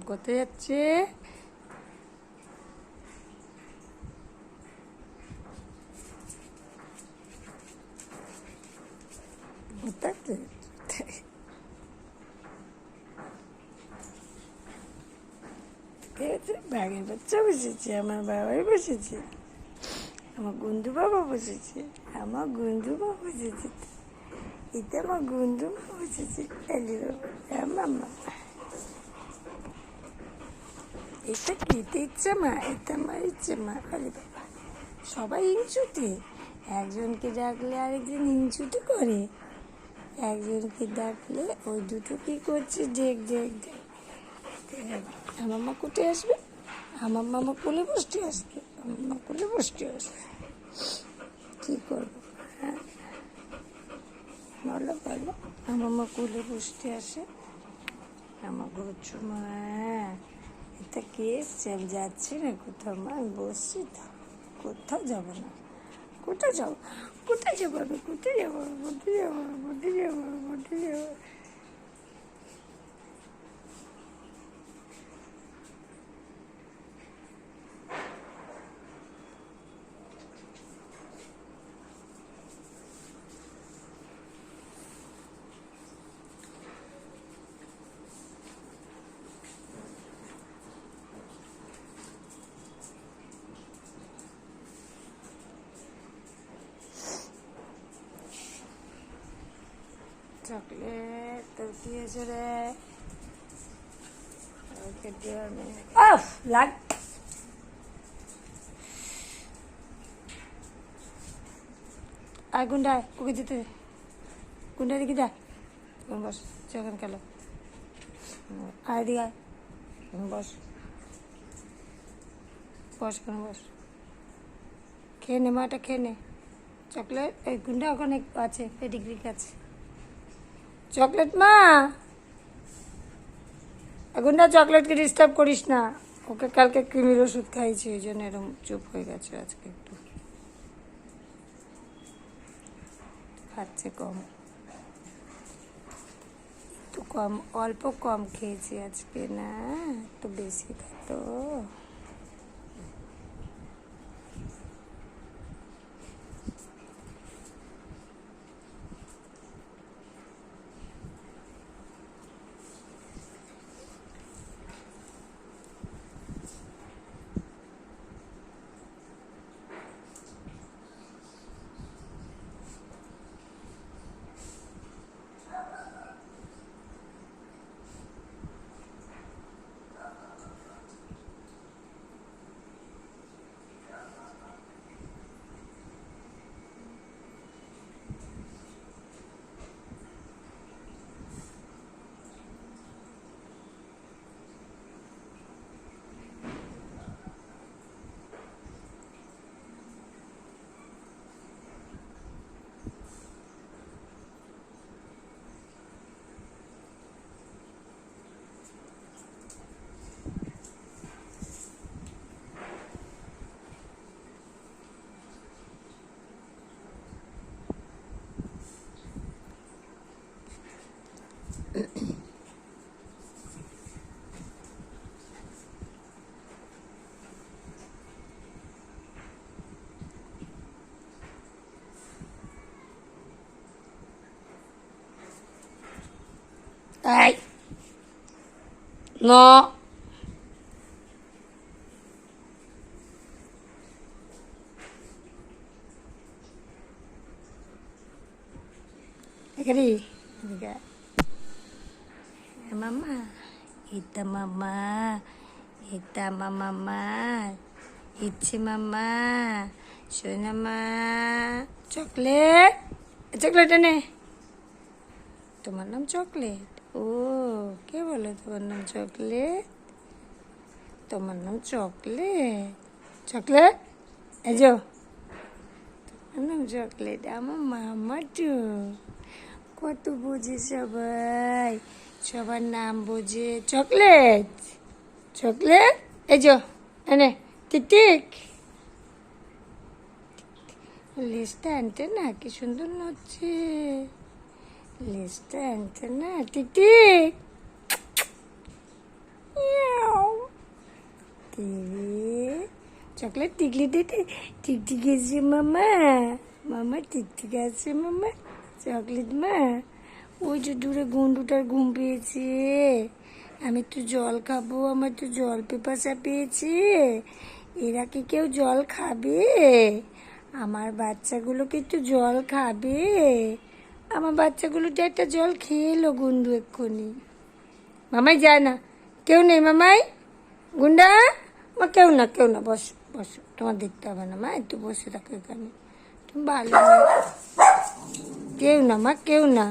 কোথায় যাচ্ছে? ব্যাগের বাচ্চা বসেছে, আমার বাবাই বসেছে, আমার গুন্দু বাবা বসেছে, আমার গুন্দু বাবা বসেছে, এটা আমার গুন্দু বাবা বসেছে। এলি বাবা, মামা এটা খেতে ইচ্ছে মা, এটা আমার ইচ্ছে মা। আরে বাবা, সবাই হিংসুটে, একজনকে ডাকলে আরেকজন হিংসুটে করে, একজনকে ডাকলে ওই দুটো কি করছে, দেখ দেখ দেখ। আমার মা কোটে আসবে, আমার মামা কোলে বসতে আসবে, আমার মা কোলে বসতে আসবে, কি করবো? হ্যাঁ বলো বলো, আমার মা কোলে বসতে আসে, আমার গচ্ছু মা। এটা কে এসছে? আমি যাচ্ছি না কোথাও মা, আমি বসছি তো, কোথাও যাবো না। কোথায় যাবো? কোথায় যাবো? আমি কোথায় যাবো? কোথায় যাবো? কোথায় যাবো? কোথায় যাবো? চকলেট তোর কি হয়েছে রে? লাগ আর গুন্ডায় ওকে যেতে দে, গুন্ডা দিকে যা, বস যখন গেল আর দিকে আয়, বস বস কেন বস, খেয়ে নে মাটা, খেয়ে নে চকলেট। এই গুন্ডা ওখানে আছে, পেডিগ্রি আছে চকলেট মা। গুন্ডা চকলেটকে ডিস্টার্ব করিস না, ওকে কালকে কৃমির ওষুধ খাইছি, ওই জন্য এরকম চুপ হয়ে গেছে আজকে, একটু খাচ্ছে কম, একটু কম, অল্প কম খেয়েছি আজকে, না একটু বেশি খাতো। Ay, no. Cái gì? Mama. Ita mama. Ita mama. Ichi mama. Shona ma. Chocolate. Chocolate ane. তোমার নাম চকলেট? ও কে বলে তোমার নাম চকলেট? তোমার নাম চকলেট? চকলেট এই যে তোমার নাম চকলেট, আমার মামা তো কত বোঝে, সবাই সবার নাম বোঝে। চকলেট চকলেট এই যে এনে টিক টিক, লেজটা আনতে না, কি সুন্দর নড়ছে লেজটা আনতে না, টিক টিক। কে রে? চকলেট টিকলি দিতে টিকটিক আছে মামা, মামা টিকটিক আছে মামা, চকলেট মা। ওই যে দূরে গন্ডুটার ঘুম পেয়েছে, আমি তো জল খাবো, আমার তো জল পিপাসা পেয়েছে। এরা কি কেউ জল খাবে? আমার বাচ্চাগুলো কি একটু জল খাবে? আমার বাচ্চাগুলো তো একটা জল খেয়ে এলো গুন্ডু এক্ষুনি। মামাই যায় না, কেউ নেই মামাই, গুন্ডা মা, কেউ না কেউ না, বসো বসো, তোমার দেখতে হবে না মা, একটু বসে থাকো এখানে, তুমি ভালো কেউ না মা, কেউ না।